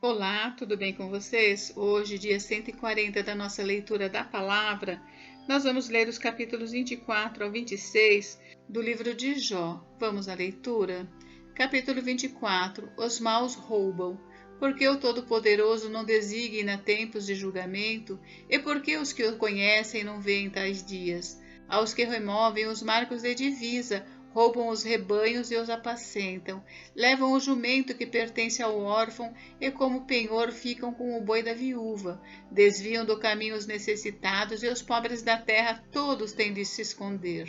Olá, tudo bem com vocês? Hoje, dia 140 da nossa leitura da palavra, nós vamos ler os capítulos 24 ao 26 do livro de Jó. Vamos à leitura? Capítulo 24. Os maus roubam. Porque o Todo-Poderoso não designa tempos de julgamento, e porque os que o conhecem não veem tais dias. Aos que removem os marcos de divisa, roubam os rebanhos e os apacentam, levam o jumento que pertence ao órfão e como penhor ficam com o boi da viúva, desviam do caminho os necessitados e os pobres da terra todos têm de se esconder.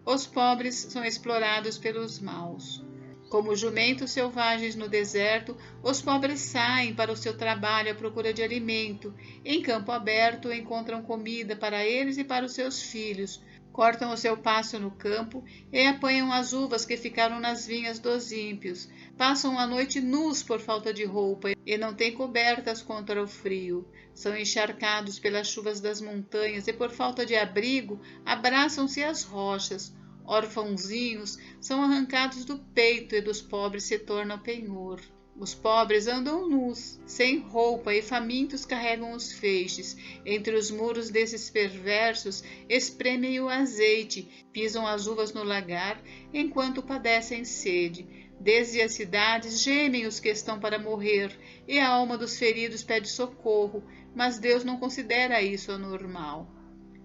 Os pobres são explorados pelos maus. Como jumentos selvagens no deserto, os pobres saem para o seu trabalho à procura de alimento. Em campo aberto encontram comida para eles e para os seus filhos. Cortam o seu pasto no campo e apanham as uvas que ficaram nas vinhas dos ímpios. Passam a noite nus por falta de roupa e não têm cobertas contra o frio. São encharcados pelas chuvas das montanhas e por falta de abrigo abraçam-se às rochas. Órfãozinhos são arrancados do peito e dos pobres se tornam penhor. Os pobres andam nus, sem roupa e famintos carregam os feixes. Entre os muros desses perversos espremem o azeite, pisam as uvas no lagar, enquanto padecem sede. Desde as cidades gemem os que estão para morrer, e a alma dos feridos pede socorro, mas Deus não considera isso anormal.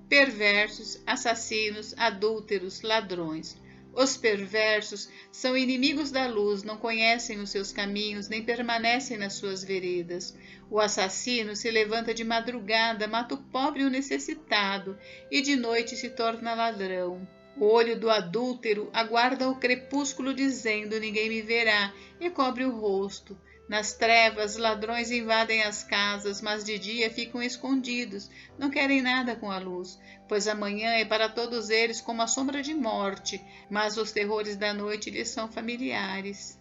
Perversos, assassinos, adúlteros, ladrões. Os perversos são inimigos da luz, não conhecem os seus caminhos, nem permanecem nas suas veredas. O assassino se levanta de madrugada, mata o pobre e o necessitado, e de noite se torna ladrão. O olho do adúltero aguarda o crepúsculo, dizendo: ninguém me verá, e cobre o rosto. Nas trevas, ladrões invadem as casas, mas de dia ficam escondidos, não querem nada com a luz, pois a manhã é para todos eles como a sombra de morte, mas os terrores da noite lhes são familiares.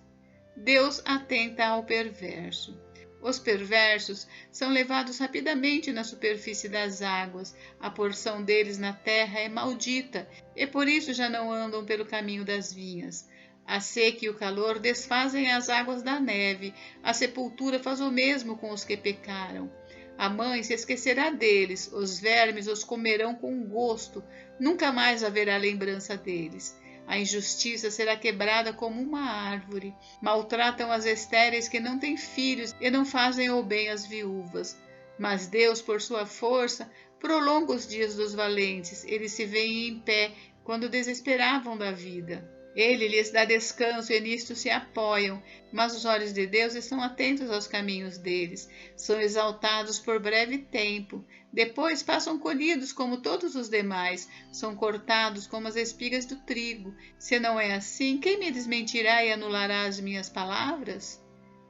Deus atenta ao perverso. Os perversos são levados rapidamente na superfície das águas, a porção deles na terra é maldita, e por isso já não andam pelo caminho das vinhas. A seca e o calor desfazem as águas da neve, a sepultura faz o mesmo com os que pecaram. A mãe se esquecerá deles, os vermes os comerão com gosto, nunca mais haverá lembrança deles. A injustiça será quebrada como uma árvore. Maltratam as estéreis que não têm filhos e não fazem o bem às viúvas. Mas Deus, por sua força, prolonga os dias dos valentes, eles se veem em pé quando desesperavam da vida. Ele lhes dá descanso e nisto se apoiam, mas os olhos de Deus estão atentos aos caminhos deles. São exaltados por breve tempo, depois passam colhidos como todos os demais, são cortados como as espigas do trigo. Se não é assim, quem me desmentirá e anulará as minhas palavras?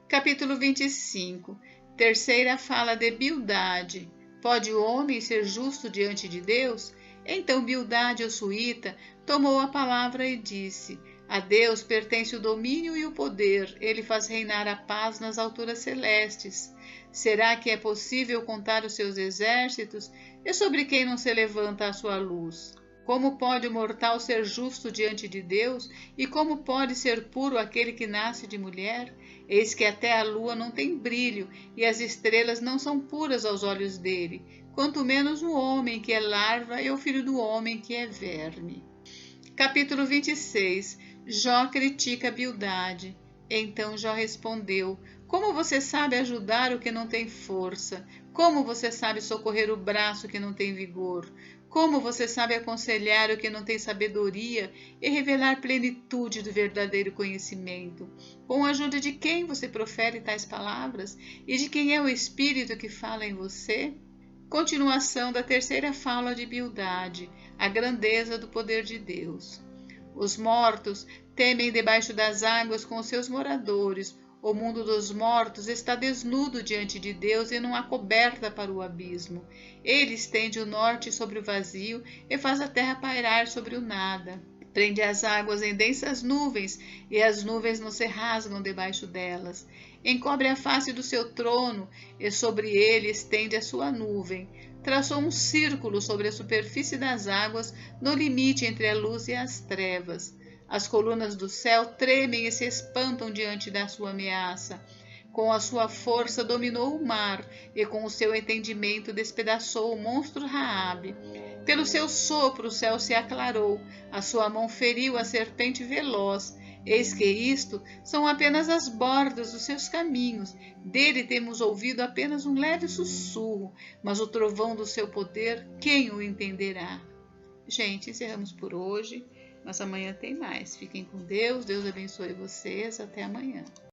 Capítulo 25. Terceira fala de Bildade. Pode o homem ser justo diante de Deus? Então Bildade, o suíta, tomou a palavra e disse: a Deus pertence o domínio e o poder, ele faz reinar a paz nas alturas celestes. Será que é possível contar os seus exércitos? E sobre quem não se levanta a sua luz? Como pode o mortal ser justo diante de Deus? E como pode ser puro aquele que nasce de mulher? Eis que até a lua não tem brilho, e as estrelas não são puras aos olhos dele, quanto menos o homem que é larva e o filho do homem que é verme. Capítulo 26. Jó critica Bildade. Então Jó respondeu: como você sabe ajudar o que não tem força? Como você sabe socorrer o braço que não tem vigor? Como você sabe aconselhar o que não tem sabedoria e revelar plenitude do verdadeiro conhecimento? Com a ajuda de quem você profere tais palavras? E de quem é o Espírito que fala em você? Continuação da terceira fala de Bildade, a grandeza do poder de Deus. Os mortos temem debaixo das águas com os seus moradores. O mundo dos mortos está desnudo diante de Deus e não há coberta para o abismo. Ele estende o norte sobre o vazio e faz a terra pairar sobre o nada. Prende as águas em densas nuvens e as nuvens não se rasgam debaixo delas. Encobre a face do seu trono e sobre ele estende a sua nuvem. Traçou um círculo sobre a superfície das águas no limite entre a luz e as trevas. As colunas do céu tremem e se espantam diante da sua ameaça. Com a sua força dominou o mar e com o seu entendimento despedaçou o monstro Raabe. Pelo seu sopro o céu se aclarou, a sua mão feriu a serpente veloz. Eis que isto são apenas as bordas dos seus caminhos. Dele temos ouvido apenas um leve sussurro, mas o trovão do seu poder, quem o entenderá? Gente, encerramos por hoje, mas amanhã tem mais. Fiquem com Deus, Deus abençoe vocês, até amanhã.